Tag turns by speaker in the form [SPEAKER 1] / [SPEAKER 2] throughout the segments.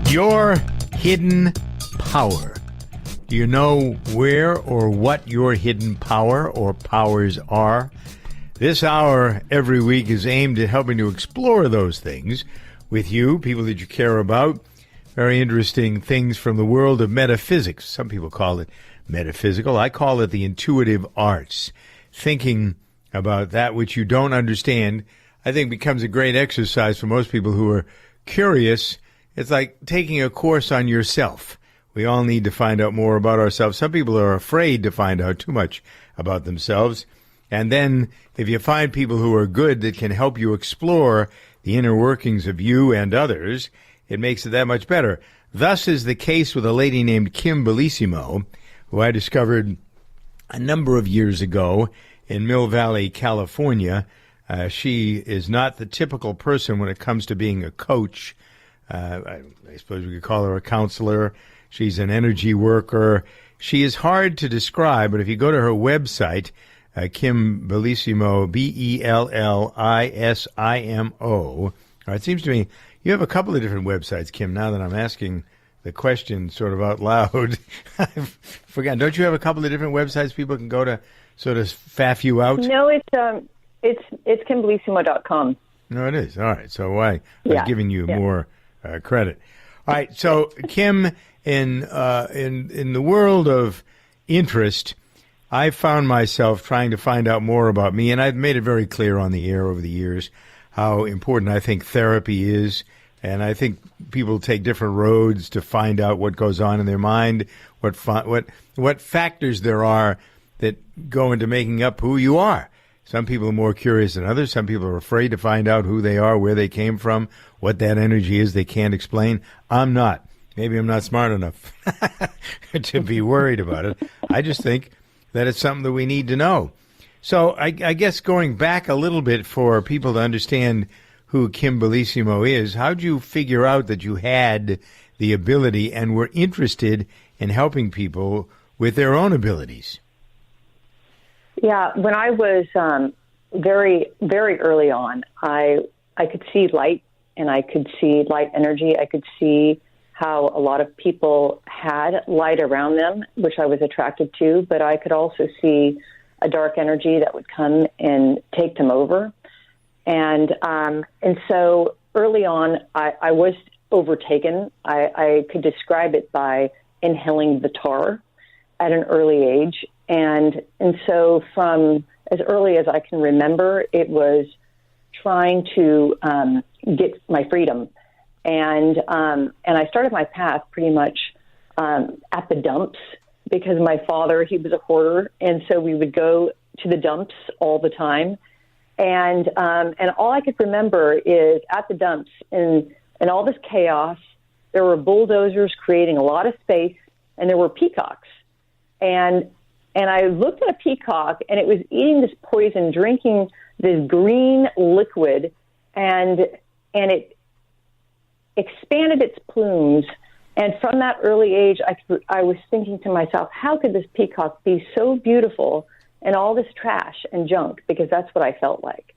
[SPEAKER 1] Your hidden power. Do you know where or what your hidden power or powers are? This hour every week is aimed at helping to explore those things with you, people that you care about. Very interesting things from the world of metaphysics. Some people call it metaphysical. I call it the intuitive arts. Thinking about that which you don't understand, I think, becomes a great exercise for most people who are curious. It's like taking a course on yourself. We all need to find out more about ourselves. Some people are afraid to find out too much about themselves. And then if you find people who are good that can help you explore the inner workings of you and others, it makes it that much better. Thus is the case with a lady named Kim Bellissimo, who I discovered a number of years ago in Mill Valley, California. She is not the typical person when it comes to being a coach. I suppose we could call her a counselor. She's an energy worker. She is hard to describe, but if you go to her website, Kim Bellissimo, Bellisimo, it seems to me you have a couple of different websites, Kim, now that I'm asking the question sort of out loud. I've forgotten. Don't you have a couple of different websites people can go to sort of faff you out?
[SPEAKER 2] No, it's KimBellissimo.com.
[SPEAKER 1] No, it is. All right. So I was giving you more credit. All right. So Kim, in the world of interest, I found myself trying to find out more about me, and I've made it very clear on the air over the years how important I think therapy is, and I think people take different roads to find out what goes on in their mind, what factors there are that go into making up who you are. Some people are more curious than others. Some people are afraid to find out who they are, where they came from, what that energy is they can't explain. I'm not. Maybe I'm not smart enough to be worried about it. I just think that it's something that we need to know. So I guess going back a little bit for people to understand who Kim Bellissimo is, how'd you figure out that you had the ability and were interested in helping people with their own abilities?
[SPEAKER 2] Yeah, when I was very, very early on, I could see light, and I could see light energy. I could see how a lot of people had light around them, which I was attracted to, but I could also see a dark energy that would come and take them over. And so early on, I was overtaken. I could describe it by inhaling the tar at an early age. And so from as early as I can remember, it was trying to get my freedom. And I started my path pretty much at the dumps, because my father, he was a hoarder, and so we would go to the dumps all the time. And all I could remember is at the dumps, in all this chaos, there were bulldozers creating a lot of space, and there were peacocks. And I looked at a peacock, and it was eating this poison, drinking this green liquid, and it expanded its plumes. And from that early age, I was thinking to myself, how could this peacock be so beautiful and all this trash and junk? Because that's what I felt like.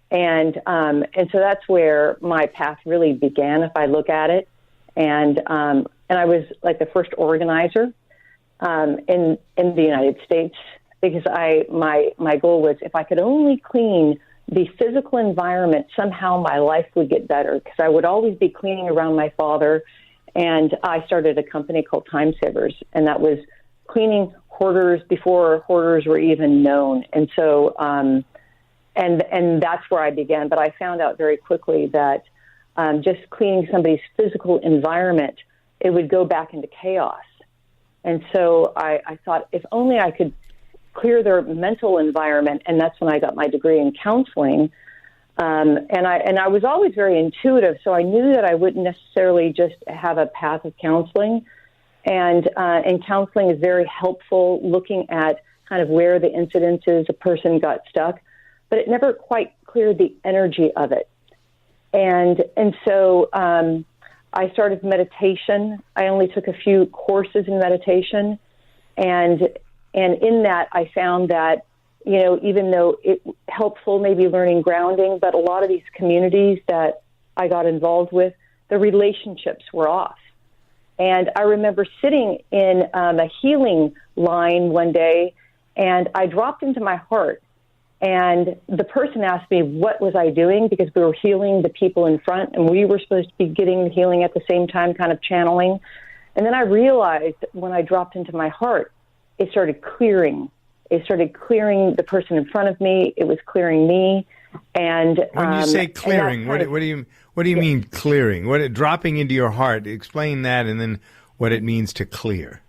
[SPEAKER 2] And so that's where my path really began, if I look at it. And I was like the first organizer in the United States, because my goal was, if I could only clean the physical environment, somehow my life would get better, because I would always be cleaning around my father. And I started a company called Time Savers, and that was cleaning hoarders before hoarders were even known. And so, and that's where I began. But I found out very quickly that just cleaning somebody's physical environment, it would go back into chaos. And so I thought, if only I could clear their mental environment, and that's when I got my degree in counseling. And I was always very intuitive, so I knew that I wouldn't necessarily just have a path of counseling. And counseling is very helpful, looking at kind of where the incidences a person got stuck, but it never quite cleared the energy of it. And so I started meditation. I only took a few courses in meditation, and in that I found that, you know, even though it helpful maybe learning grounding, but a lot of these communities that I got involved with, the relationships were off. And I remember sitting in a healing line one day, and I dropped into my heart. And the person asked me, what was I doing? Because we were healing the people in front, and we were supposed to be getting the healing at the same time, kind of channeling. And then I realized when I dropped into my heart, it started clearing. It started clearing the person in front of me. It was clearing me. And
[SPEAKER 1] when you say clearing, what do you mean clearing? Dropping into your heart? Explain that, and then what it means to clear.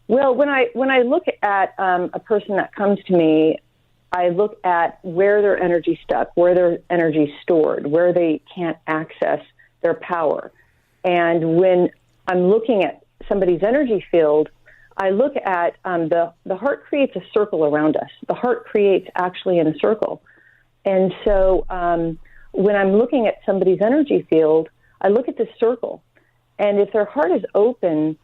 [SPEAKER 2] Well, when I look at a person that comes to me, I look at where their energy stuck, where their energy stored, where they can't access their power. And when I'm looking at somebody's energy field, I look at the heart creates a circle around us. The heart creates actually in a circle. And so when I'm looking at somebody's energy field, I look at this circle. And if their heart is open,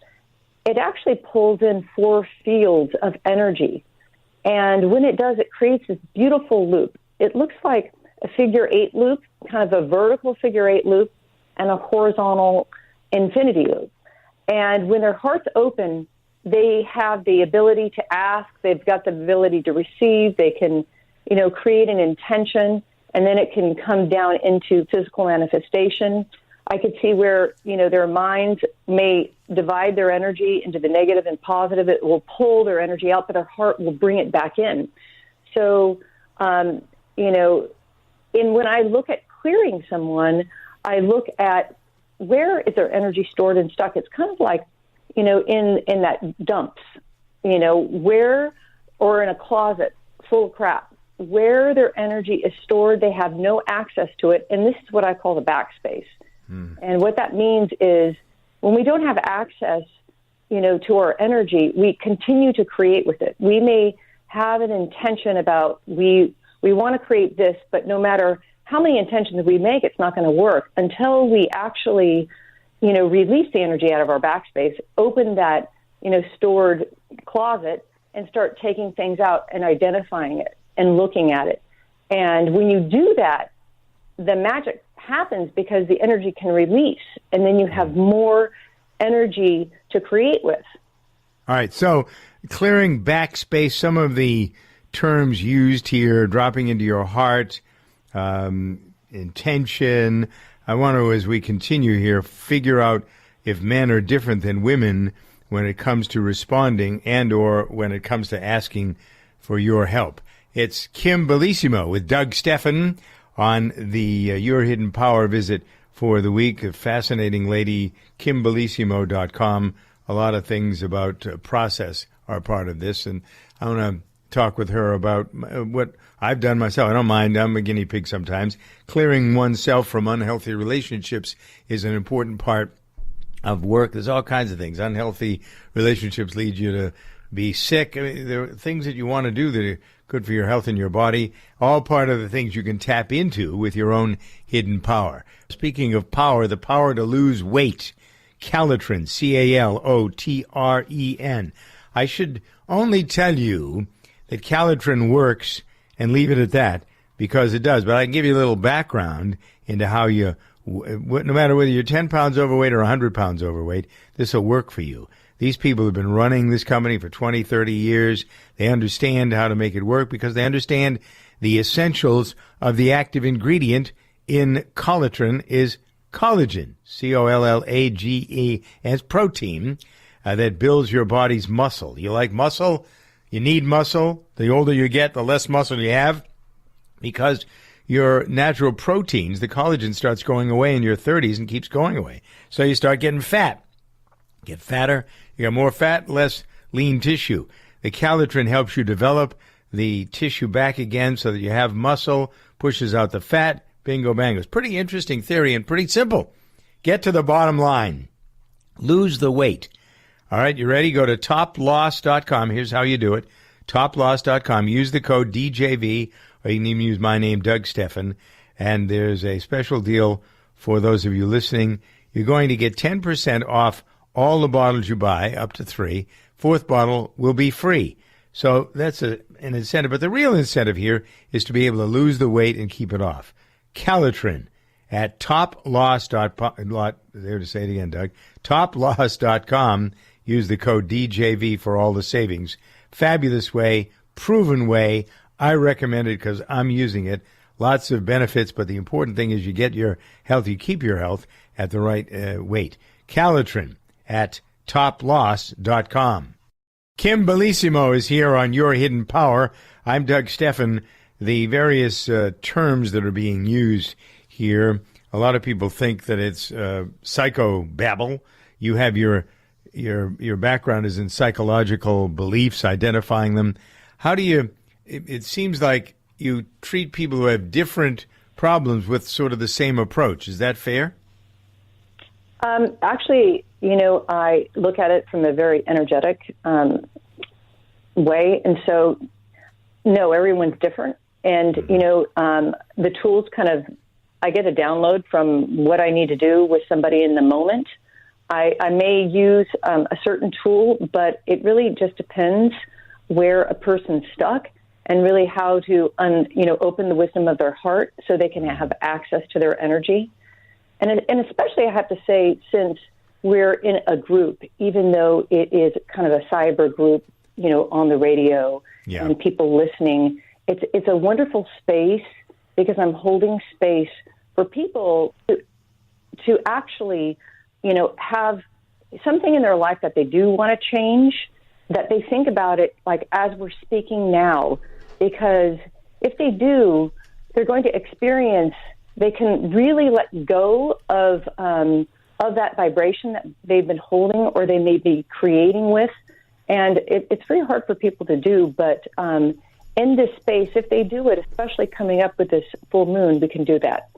[SPEAKER 2] it actually pulls in 4 fields of energy. And when it does, it creates this beautiful loop. It looks like a figure-8 loop, kind of a vertical figure-8 loop, and a horizontal infinity loop. And when their heart's open, they have the ability to ask. They've got the ability to receive. They can, create an intention, and then it can come down into physical manifestation. I could see where, their minds may divide their energy into the negative and positive. It will pull their energy out, but their heart will bring it back in. So, when I look at clearing someone, I look at where is their energy stored and stuck. It's kind of like, in that dumps, where, or in a closet full of crap, where their energy is stored, they have no access to it. And this is what I call the backspace. And what that means is when we don't have access, to our energy, we continue to create with it. We may have an intention about we want to create this, but no matter how many intentions we make, it's not going to work until we actually, release the energy out of our backspace, open that, stored closet, and start taking things out and identifying it and looking at it. And when you do that, the magic happens because the energy can release, and then you have more energy to create with.
[SPEAKER 1] All right, so clearing backspace, some of the terms used here, dropping into your heart, intention. I want to, as we continue here, figure out if men are different than women when it comes to responding and or when it comes to asking for your help. It's Kim Bellissimo with Doug Stephan on the Your Hidden Power visit for the week. A fascinating lady, KimBellissimo.com. A lot of things about process are part of this, and I want to talk with her about what I've done myself. I don't mind. I'm a guinea pig sometimes. Clearing oneself from unhealthy relationships is an important part of work. There's all kinds of things. Unhealthy relationships lead you to be sick. I mean, there are things that you want to do that are good for your health and your body. All part of the things you can tap into with your own hidden power. Speaking of power, the power to lose weight. Calitrin, Calotren. I should only tell you that Calitrin works and leave it at that, because it does. But I can give you a little background into how you, no matter whether you're 10 pounds overweight or 100 pounds overweight, this will work for you. These people have been running this company for 20, 30 years. They understand how to make it work because they understand the essentials of the active ingredient in Calitrin is collagen, Collagen, protein that builds your body's muscle. You like muscle? You need muscle. The older you get, the less muscle you have, because your natural proteins, the collagen, starts going away in your 30s and keeps going away. So you start getting fat. Get fatter, you got more fat, less lean tissue. The Calitrin helps you develop the tissue back again so that you have muscle, pushes out the fat, bingo bango. It's pretty interesting theory and pretty simple. Get to the bottom line. Lose the weight. All right, you ready? Go to toploss.com. Here's how you do it. Toploss.com. Use the code DJV, or you can even use my name, Doug Stephan. And there's a special deal for those of you listening. You're going to get 10% off all the bottles you buy, up to 3. Fourth bottle will be free. So that's an incentive. But the real incentive here is to be able to lose the weight and keep it off. Calitrin. at toploss.com. There to say it again, Doug. Toploss.com. Use the code DJV for all the savings. Fabulous way, proven way. I recommend it because I'm using it. Lots of benefits, but the important thing is you get your health, you keep your health at the right weight. Calitrin at toploss.com. Kim Bellissimo is here on Your Hidden Power. I'm Doug Steffen. The various terms that are being used here, a lot of people think that it's psychobabble. You have your background is in psychological beliefs, identifying them. How do you, it seems like you treat people who have different problems with sort of the same approach. Is that fair?
[SPEAKER 2] Actually, I look at it from a very energetic way. And so, no, everyone's different. And, the tools I get a download from what I need to do with somebody in the moment. I may use a certain tool, but it really just depends where a person's stuck and really how to, open the wisdom of their heart so they can have access to their energy. And especially, I have to say, since we're in a group, even though it is kind of a cyber group, on the radio and people listening, it's a wonderful space because I'm holding space for people to actually, have something in their life that they do want to change, that they think about it like as we're speaking now, because if they do, they're going to experience, they can really let go of that vibration that they've been holding or they may be creating with. And it's very hard for people to do, but in this space, if they do it, especially coming up with this full moon, we can do that.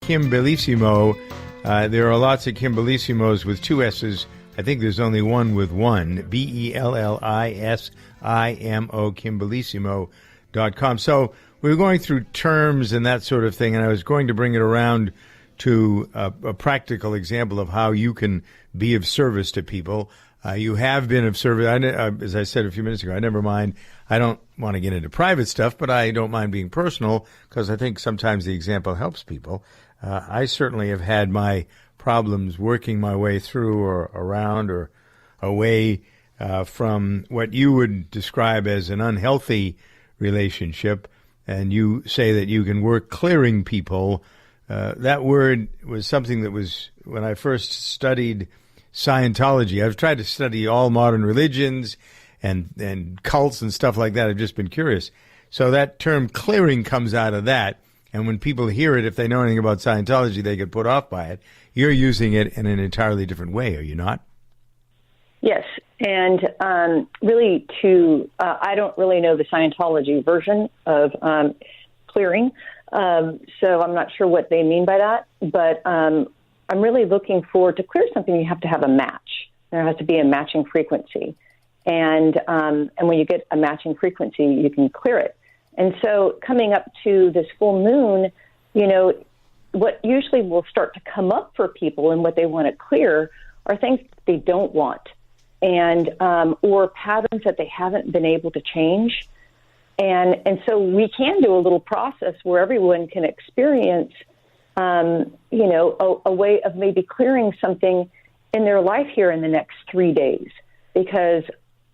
[SPEAKER 1] Kim Bellissimo. There are lots of Kim Bellissimos with two S's. I think there's only one with one. BELLISIMO, KimBellissimo.com. So we were going through terms and that sort of thing, and I was going to bring it around to a practical example of how you can be of service to people. You have been of service. As I said a few minutes ago, I never mind. I don't want to get into private stuff, but I don't mind being personal because I think sometimes the example helps people. I certainly have had my problems working my way through or around or away from what you would describe as an unhealthy relationship. And you say that you can work clearing people. That word was something that was, when I first studied Scientology, I've tried to study all modern religions and cults and stuff like that. I've just been curious. So that term clearing comes out of that. And when people hear it, if they know anything about Scientology, they get put off by it. You're using it in an entirely different way, are you not?
[SPEAKER 2] Yes. And really I don't really know the Scientology version of clearing. So I'm not sure what they mean by that. But I'm really looking forward to clear something. You have to have a match. There has to be a matching frequency. And when you get a matching frequency, you can clear it. And so coming up to this full moon, what usually will start to come up for people and what they want to clear are things they don't want and or patterns that they haven't been able to change. And so we can do a little process where everyone can experience, a way of maybe clearing something in their life here in the next 3 days. Because,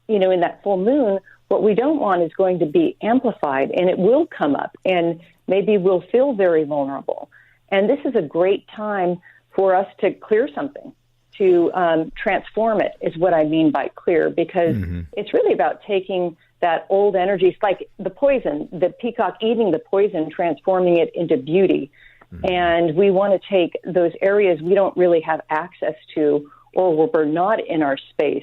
[SPEAKER 2] in that full moon, what we don't want is going to be amplified, and it will come up, and maybe we'll feel very vulnerable. And this is a great time for us to clear something, to transform it, is what I mean by clear, because it's really about taking that old energy. It's like the poison, the peacock eating the poison, transforming it into beauty. And we want to take those areas we don't really have access to or where we're not in our space.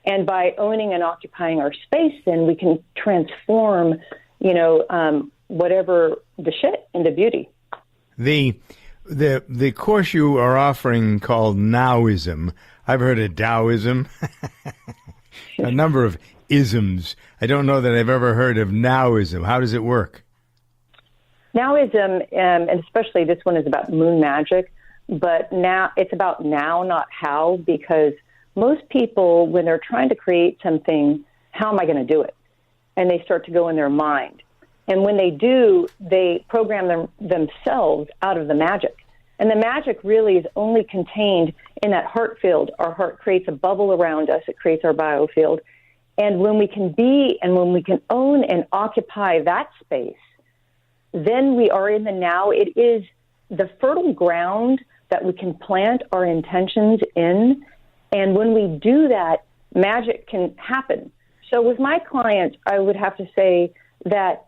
[SPEAKER 2] And by owning and occupying our space, then we can transform, whatever the shit into beauty.
[SPEAKER 1] The course you are offering called Nowism, I've heard of Taoism, a number of isms. I don't know that I've ever heard of Nowism. How does it work?
[SPEAKER 2] Nowism, and especially this one is about moon magic, but now it's about now, not how, because most people, when they're trying to create something, how am I going to do it? And they start to go in their mind. And when they do, they program themselves out of the magic. And the magic really is only contained in that heart field. Our heart creates a bubble around us. It creates our biofield. And when we can be and when we can own and occupy that space, then we are in the now. It is the fertile ground that we can plant our intentions in. And when we do that, magic can happen. So with my clients, I would have to say that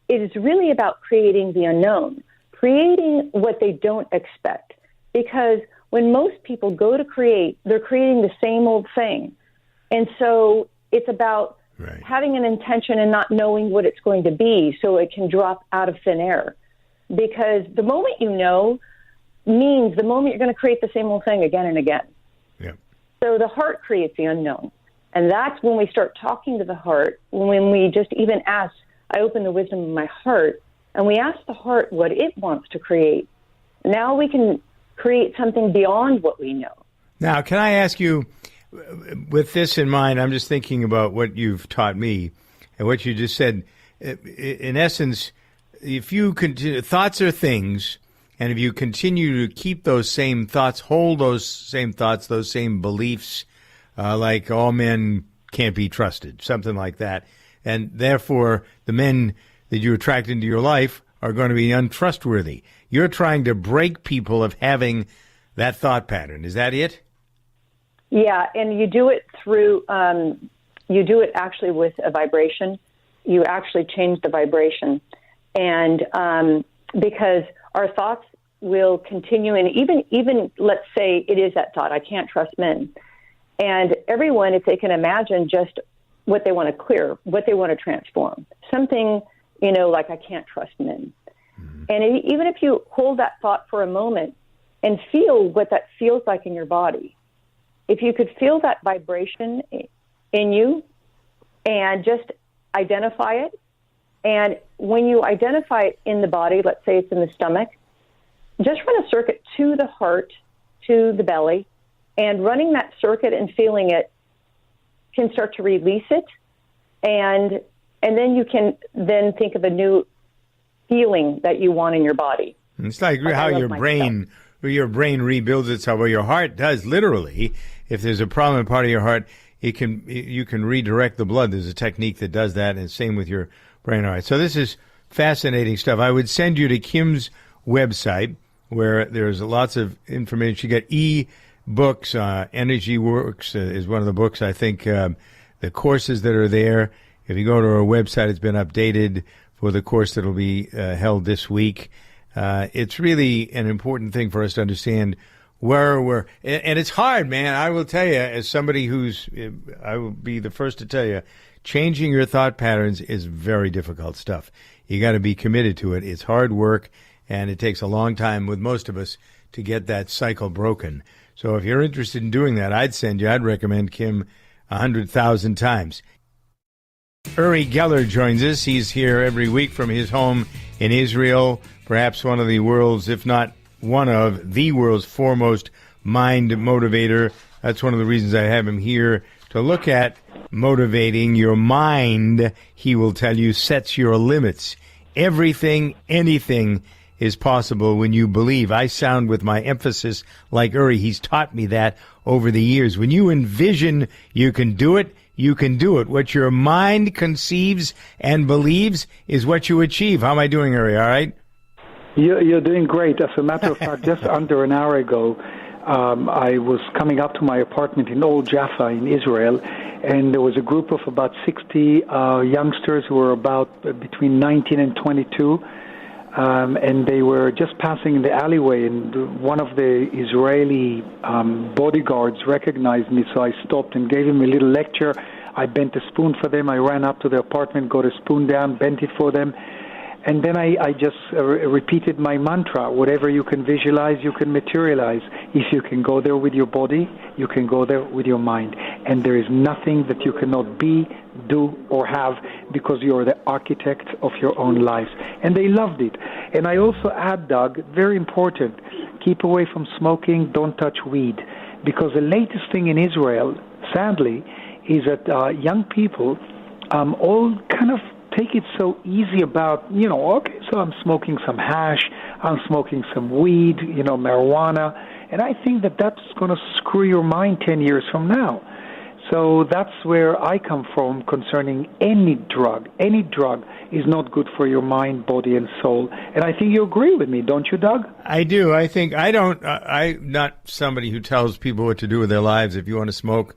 [SPEAKER 2] it is really about creating the unknown, creating what they don't expect. Because when most people go to create, they're creating the same old thing. And so it's about having an intention and not knowing what it's going to be so it can drop out of thin air. Because the moment you know means the moment you're going to create the same old thing again and again.
[SPEAKER 1] Yeah.
[SPEAKER 2] So the heart creates the unknown. And that's when we start talking to the heart, when we just even ask, I open the wisdom of my heart, and we ask the heart what it wants to create. Now we can create something beyond what we know.
[SPEAKER 1] Now, can I ask you, with this in mind, I'm just thinking about what you've taught me and what you just said. In essence, if you continue, thoughts are things, and if you continue to keep those same thoughts, hold those same thoughts, those same beliefs, like all men can't be trusted, something like that, and therefore the men that you attract into your life are going to be untrustworthy. You're trying to break people of having that thought pattern. Is that it?
[SPEAKER 2] Yeah, and you do it through, you do it actually with a vibration. You actually change the vibration. And because our thoughts will continue, and even let's say it is that thought, I can't trust men. And everyone, if they can imagine just what they want to clear, what they want to transform, something, like I can't trust men. Mm-hmm. And even if you hold that thought for a moment and feel what that feels like in your body, if you could feel that vibration in you and just identify it, and when you identify it in the body, let's say it's in the stomach, just run a circuit to the heart, to the belly, and running that circuit and feeling it can start to release it. And then you can then think of a new feeling that you want in your body.
[SPEAKER 1] It's like how your brain rebuilds itself, or your heart does, literally. If there's a problem in part of your heart, you can redirect the blood. There's a technique that does that, and same with your brain. All right. So this is fascinating stuff. I would send you to Kim's website, where there's lots of information. She got e-books. Energy Works is one of the books. I think the courses that are there, if you go to her website, it's been updated for the course that will be held this week. It's really an important thing for us to understand where we're, and it's hard, man. I will tell you, as somebody I will be the first to tell you, changing your thought patterns is very difficult stuff. You got to be committed to it. It's hard work, and it takes a long time with most of us to get that cycle broken. So if you're interested in doing that, I'd recommend Kim 100,000 times. Uri Geller joins us. He's here every week from his home in Israel, perhaps one of the world's, if not one of the world's foremost mind motivator. That's one of the reasons I have him here, to look at motivating your mind. He will tell you sets your limits. Everything, anything is possible when you believe. I sound with my emphasis like Uri. He's taught me that over the years. When you envision you can do it, you can do it. What your mind conceives and believes is what you achieve. How am I doing, Uri? All right?
[SPEAKER 3] You're doing great. As a matter of fact, just under an hour ago, I was coming up to my apartment in Old Jaffa in Israel, and there was a group of about 60 youngsters who were about between 19 and 22, and they were just passing in the alleyway, and one of the Israeli bodyguards recognized me, so I stopped and gave him a little lecture. I bent a spoon for them. I ran up to the apartment, got a spoon down, bent it for them. And then I just repeated my mantra: whatever you can visualize, you can materialize. If you can go there with your body, you can go there with your mind. And there is nothing that you cannot be, do, or have, because you are the architect of your own life. And they loved it. And I also add, Doug, very important, keep away from smoking, don't touch weed. Because the latest thing in Israel, sadly, is that young people all kind of take it so easy about, okay, so I'm smoking some hash, I'm smoking some weed, marijuana, and I think that that's going to screw your mind 10 years from now. So that's where I come from concerning any drug. Any drug is not good for your mind, body, and soul. And I think you agree with me, don't you, Doug?
[SPEAKER 1] I do. I'm not somebody who tells people what to do with their lives. If you want to smoke,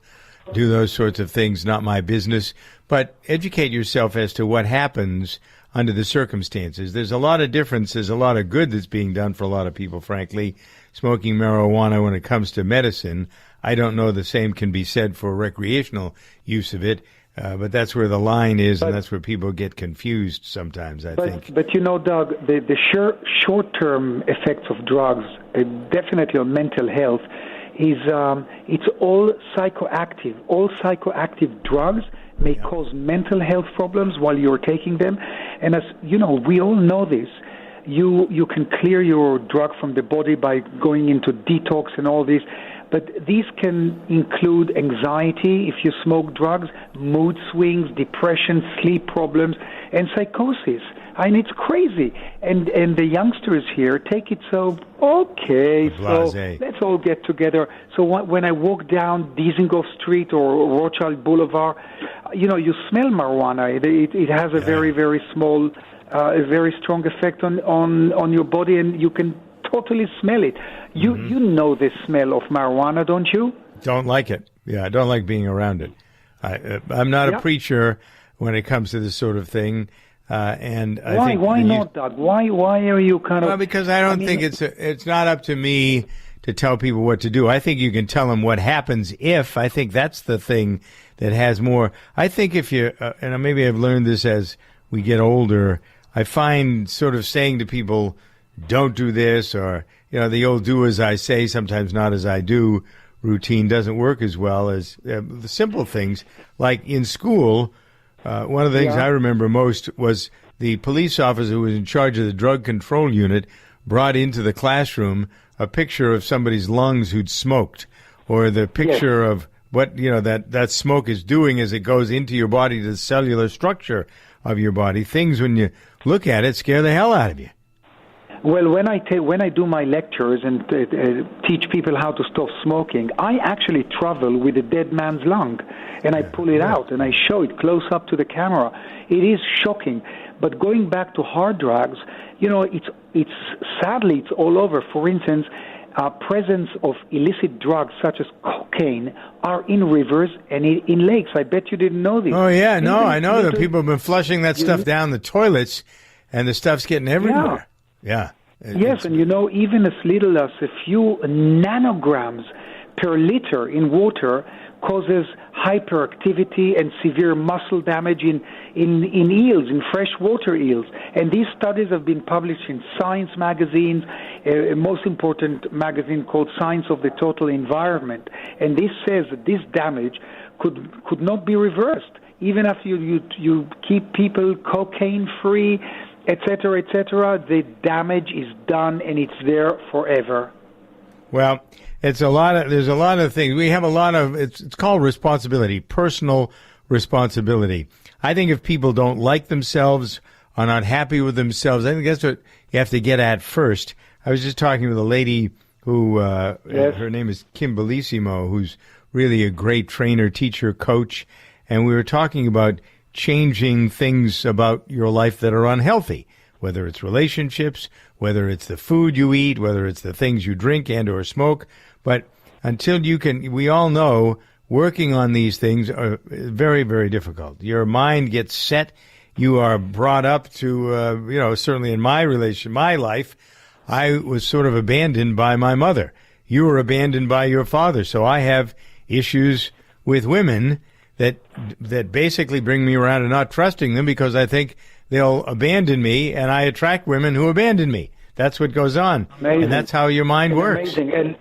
[SPEAKER 1] do those sorts of things, not my business. But educate yourself as to what happens under the circumstances. There's a lot of difference. There's a lot of good that's being done for a lot of people, frankly. Smoking marijuana when it comes to medicine, I don't know the same can be said for recreational use of it, but that's where the line is, and that's where people get confused sometimes, I think.
[SPEAKER 3] But Doug, the short-term effects of drugs, definitely on mental health, is it's all psychoactive. All psychoactive drugs may cause mental health problems while you're taking them. And as you know, we all know this. You can clear your drug from the body by going into detox and all this. But these can include anxiety if you smoke drugs, mood swings, depression, sleep problems, and psychosis. And it's crazy. And the youngsters here take it so, okay, so let's all get together. So when I walk down Dizengoff Street or Rothschild Boulevard, you smell marijuana. It has a very, very small, a very strong effect on your body, and you can totally smell it. You know the smell of marijuana, don't you?
[SPEAKER 1] Don't like it. Yeah, I don't like being around it. I'm not a preacher when it comes to this sort of thing. And I think
[SPEAKER 3] why not, Doug? Why are you kind of?
[SPEAKER 1] Well, because I don't think it's not up to me to tell people what to do. I think you can tell them what happens if. I think that's the thing that has more. I think if you and maybe I've learned this as we get older. I find sort of saying to people, "Don't do this," or the old "do as I say, sometimes not as I do" routine doesn't work as well as the simple things like in school. One of the things I remember most was the police officer who was in charge of the drug control unit brought into the classroom a picture of somebody's lungs who'd smoked, or the picture of what that smoke is doing as it goes into your body, to the cellular structure of your body. Things when you look at it scare the hell out of you.
[SPEAKER 3] Well, when I do my lectures and teach people how to stop smoking, I actually travel with a dead man's lung, and I pull it out and I show it close up to the camera. It is shocking. But going back to hard drugs, it's sadly it's all over. For instance, presence of illicit drugs such as cocaine are in rivers and in lakes. I bet you didn't know this.
[SPEAKER 1] Oh yeah, no, I know that people have been flushing that stuff down the toilets, and the stuff's getting everywhere. Yeah.
[SPEAKER 3] Yes, and even as little as a few nanograms per liter in water causes hyperactivity and severe muscle damage in eels, in freshwater eels. And these studies have been published in Science magazines, a most important magazine called Science of the Total Environment. And this says that this damage could not be reversed, even after you keep people cocaine-free, etc., the damage is done and it's there forever.
[SPEAKER 1] Well, there's a lot of things. We have a lot of, it's called responsibility, personal responsibility. I think if people don't like themselves, are not happy with themselves, I think that's what you have to get at first. I was just talking with a lady who, her name is Kim Bellissimo, who's really a great trainer, teacher, coach, and we were talking about changing things about your life that are unhealthy, whether it's relationships, whether it's the food you eat, whether it's the things you drink and or smoke. But until we all know, working on these things are very, very difficult. Your mind gets set. You are brought up to, certainly in my life, I was sort of abandoned by my mother. You were abandoned by your father. So I have issues with women that basically bring me around to not trusting them because I think they'll abandon me, and I attract women who abandon me. That's what goes on.
[SPEAKER 3] Amazing.
[SPEAKER 1] And that's how your mind works.
[SPEAKER 3] Amazing.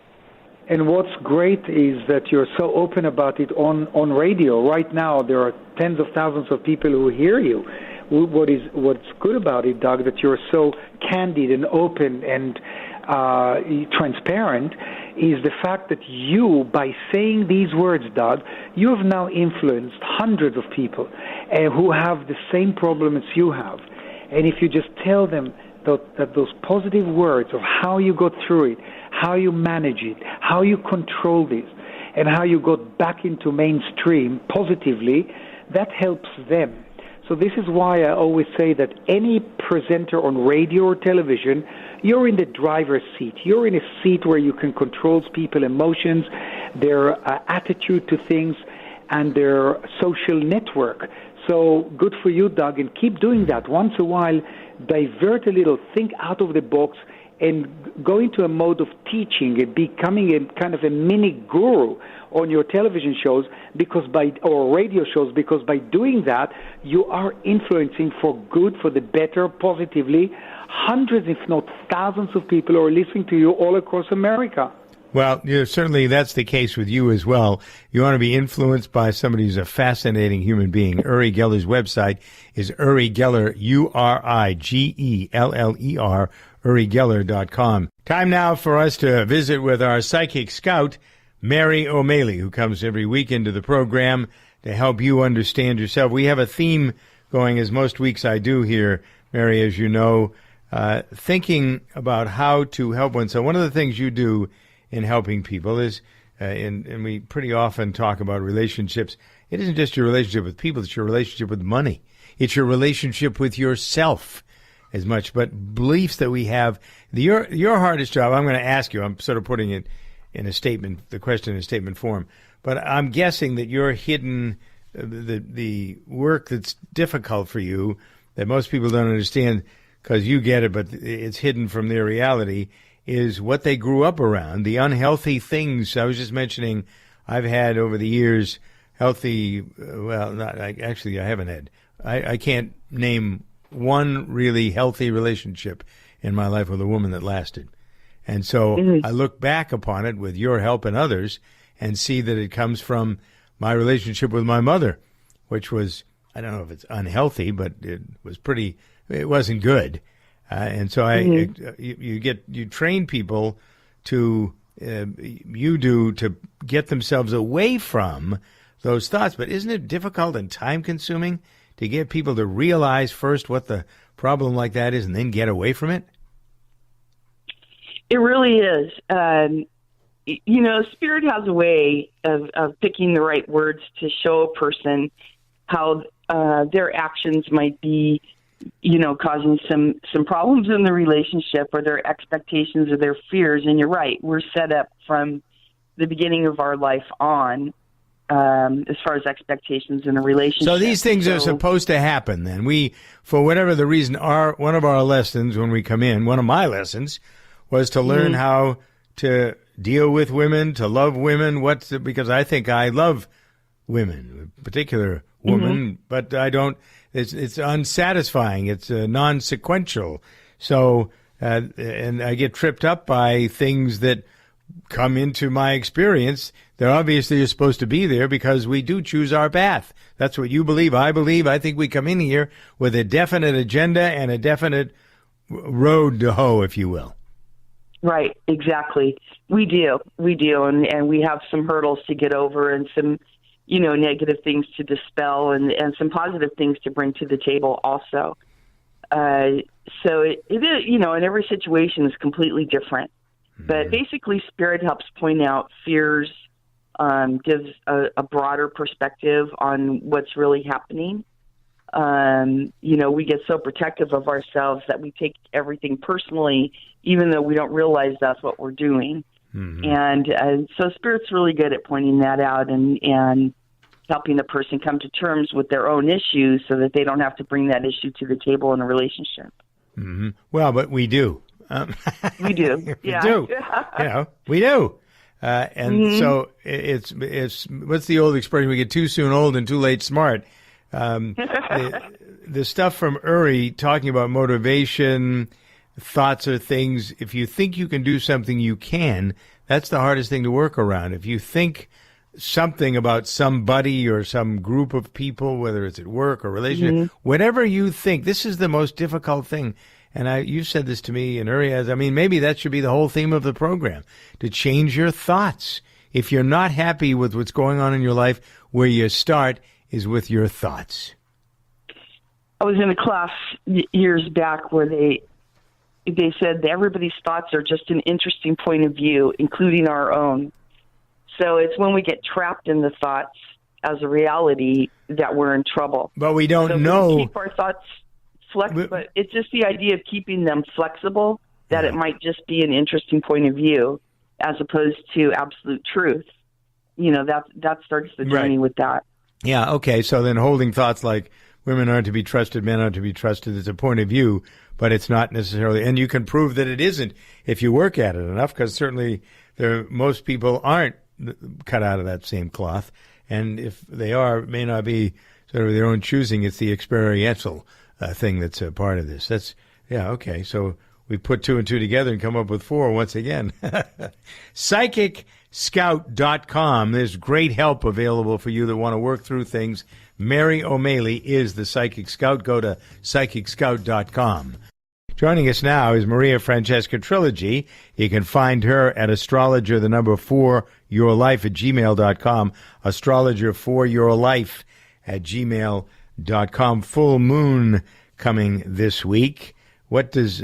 [SPEAKER 3] And what's great is that you're so open about it on radio. Right now, there are tens of thousands of people who hear you. What's good about it, Doug, that you're so candid and open and transparent, is the fact that you, by saying these words, Doug, you have now influenced hundreds of people who have the same problem as you have. And if you just tell them that those positive words of how you got through it, how you manage it, how you control this, and how you got back into mainstream positively, that helps them. So this is why I always say that any presenter on radio or television, you're in the driver's seat. You're in a seat where you can control people's emotions, their attitude to things, and their social network. So good for you, Doug, and keep doing that. Once in a while, divert a little, think out of the box, and go into a mode of teaching and becoming a kind of a mini guru on your television shows or radio shows, because by doing that, you are influencing for good, for the better, positively, hundreds, if not thousands of people who are listening to you all across America.
[SPEAKER 1] Well, certainly that's the case with you as well. You want to be influenced by somebody who's a fascinating human being. Uri Geller's website is Uri Geller, URIGELLER, UriGeller.com. Time now for us to visit with our psychic scout, Mary O'Malley, who comes every week into the program to help you understand yourself. We have a theme going, as most weeks I do here, Mary, as you know, thinking about how to help one. So one of the things you do in helping people is, and we pretty often talk about relationships, it isn't just your relationship with people, it's your relationship with money. It's your relationship with yourself as much, but beliefs that we have. Your hardest job, I'm going to ask you, I'm sort of putting it in a statement, the question in a statement form, but I'm guessing that your hidden, the work that's difficult for you, that most people don't understand because you get it, but it's hidden from their reality, is what they grew up around, the unhealthy things. I was just mentioning I've had over the years healthy, I haven't had. I can't name one really healthy relationship in my life with a woman that lasted. And so I look back upon it with your help and others and see that it comes from my relationship with my mother, which was, I don't know if it's unhealthy, but it wasn't good. And so you train people to get themselves away from those thoughts. But isn't it difficult and time consuming to get people to realize first what the problem like that is and then get away from it?
[SPEAKER 4] It really is. Spirit has a way of picking the right words to show a person how their actions might be, causing some problems in the relationship, or their expectations or their fears. And you're right, we're set up from the beginning of our life on, as far as expectations in a relationship.
[SPEAKER 1] So these things are supposed to happen then. We, for whatever the reason, one of our lessons when we come in, one of my lessons was to learn how to deal with women, to love women. Because I think I love women, a particular woman, but I don't. It's unsatisfying. It's non-sequential. So, and I get tripped up by things that come into my experience. They're obviously supposed to be there because we do choose our path. That's what you believe. I believe. I think we come in here with a definite agenda and a definite road to hoe, if you will.
[SPEAKER 4] Right, exactly. We do, and we have some hurdles to get over, and some, negative things to dispel, and some positive things to bring to the table also. So it is, and every situation is completely different. But basically, Spirit helps point out fears, gives a broader perspective on what's really happening. We get so protective of ourselves that we take everything personally, even though we don't realize that's what we're doing. And so Spirit's really good at pointing that out and helping the person come to terms with their own issues so that they don't have to bring that issue to the table in a relationship.
[SPEAKER 1] Well, but we do.
[SPEAKER 4] We do. Yeah.
[SPEAKER 1] We do. We do. And so it's what's the old expression? We get too soon old and too late smart. The stuff from Uri talking about motivation, thoughts are things. If you think you can do something, you can. That's the hardest thing to work around. If you think something about somebody or some group of people, whether it's at work or relationship, whatever you think, this is the most difficult thing. And you said this to me, and Uri has. I mean, maybe that should be the whole theme of the program, to change your thoughts. If you're not happy with what's going on in your life, where you start is with your thoughts.
[SPEAKER 4] I was in a class years back where they said that everybody's thoughts are just an interesting point of view, including our own. So it's when we get trapped in the thoughts as a reality that we're in trouble.
[SPEAKER 1] But we don't
[SPEAKER 4] So
[SPEAKER 1] know.
[SPEAKER 4] we keep our thoughts flexible. But it's just the idea of keeping them flexible, that it might just be an interesting point of view as opposed to absolute truth. You know, that starts the journey with that.
[SPEAKER 1] Yeah, okay. So then holding thoughts like women aren't to be trusted, men aren't to be trusted is a point of view, but it's not necessarily. And you can prove that it isn't if you work at it enough, because certainly most people aren't cut out of that same cloth. And if they are, it may not be sort of their own choosing. It's the experiential thing that's a part of this. Okay. So we put 2 and 2 together and come up with 4 once again. PsychicScout.com. There's great help available for you that want to work through things. Mary O'Malley is the Psychic Scout. Go to PsychicScout.com. Joining us now is Maria Francesca Trilogy. You can find her at astrologer4yourlife@gmail.com. Astrologer4yourlife@gmail.com. Full moon coming this week. Why is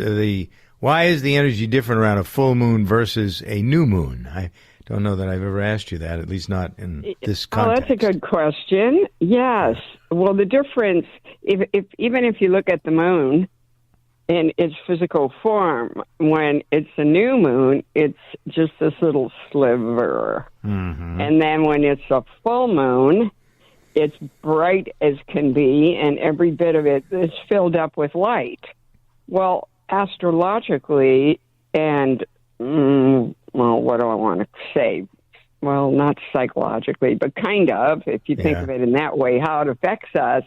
[SPEAKER 1] the energy different around a full moon versus a new moon? I don't know that I've ever asked you that, at least not in this context.
[SPEAKER 5] Oh, that's a good question. Yes. Well, the difference, even if you look at the moon in its physical form, when it's a new moon, it's just this little sliver. Mm-hmm. And then when it's a full moon, it's bright as can be, and every bit of it is filled up with light. Well, astrologically, and, what do I want to say? Well, not psychologically, but kind of, if you think of it in that way, how it affects us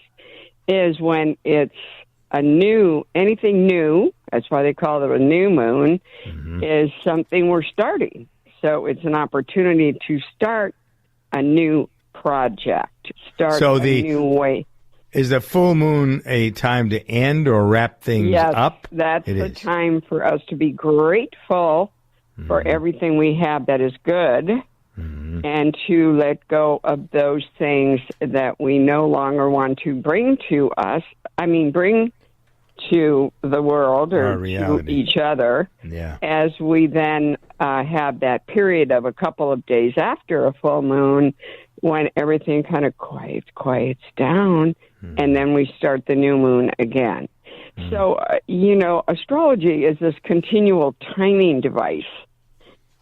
[SPEAKER 5] is when it's anything new, that's why they call it a new moon, is something we're starting. So it's an opportunity to start a new project, new way.
[SPEAKER 1] Is the full moon a time to end or wrap things up?
[SPEAKER 5] Yes, that's the time for us to be grateful for everything we have that is good, and to let go of those things that we no longer want to bring to us. Bring to the world or to each other, as we then have that period of a couple of days after a full moon when everything kind of quiets down, and then we start the new moon again. So, astrology is this continual timing device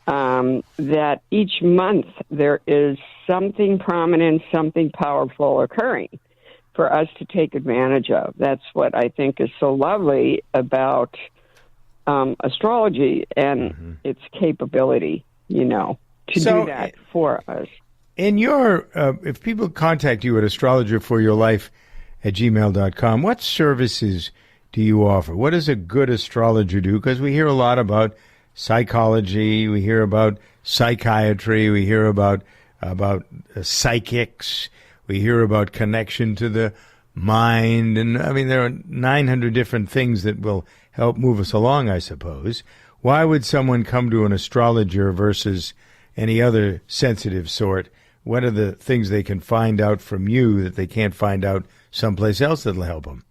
[SPEAKER 5] that each month there is something prominent, something powerful occurring for us to take advantage of. That's what I think is so lovely about astrology and its capability, to do that for us.
[SPEAKER 1] In your, if people contact you at astrologer4yourlife@gmail.com, what services do you offer? What does a good astrologer do? Because we hear a lot about psychology, we hear about psychiatry, we hear about psychics, we hear about connection to the mind, and there are 900 different things that will help move us along, I suppose. Why would someone come to an astrologer versus any other sensitive sort? What are the things they can find out from you that they can't find out someplace else that'll help them?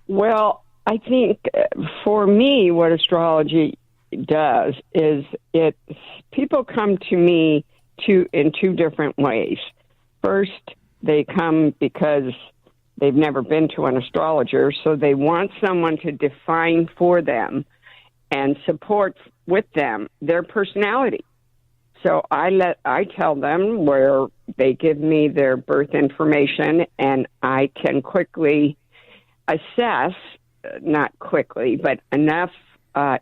[SPEAKER 5] Well, I think for me, what astrology does is people come to me in 2 different ways. First, they come because they've never been to an astrologer, so they want someone to define for them and support with them their personality. So I tell them where they give me their birth information, and I can quickly assess, not quickly, but enough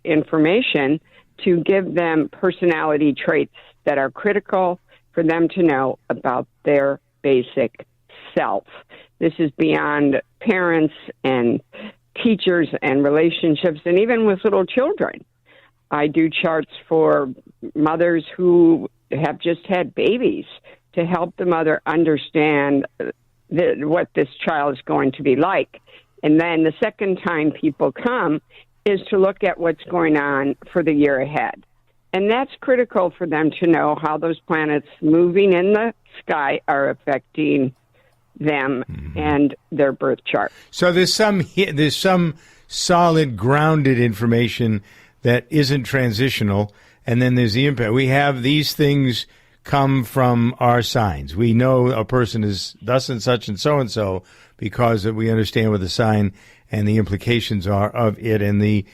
[SPEAKER 5] information to give them personality traits that are critical for them to know about their basic self. This is beyond parents and teachers and relationships, and even with little children. I do charts for mothers who have just had babies to help the mother understand what this child is going to be like. And then the second time people come is to look at what's going on for the year ahead. And that's critical for them to know how those planets moving in the sky are affecting them and their birth chart.
[SPEAKER 1] So there's some solid, grounded information that isn't transitional. And then there's the impact. We have these things come from our signs. We know a person is thus and such and so because we understand what the sign and the implications are of it and the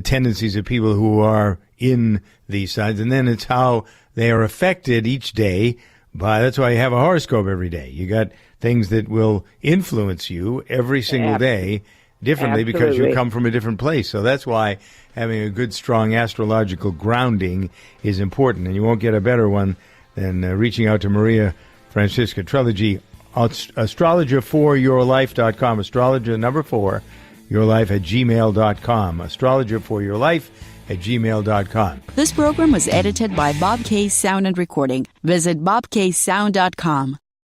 [SPEAKER 1] tendencies of people who are in these signs. And then it's how they are affected each day by, that's why you have a horoscope every day. You got things that will influence you every single day differently because you come from a different place. So that's why having a good, strong astrological grounding is important. And you won't get a better one than reaching out to Maria Francisca Trelegy, astrologerforyourlife.com, astrologer number 4, yourlife@gmail.com, astrologerforyourlife@gmail.com.
[SPEAKER 6] This program was edited by Bob K. Sound and Recording. Visit bobksound.com.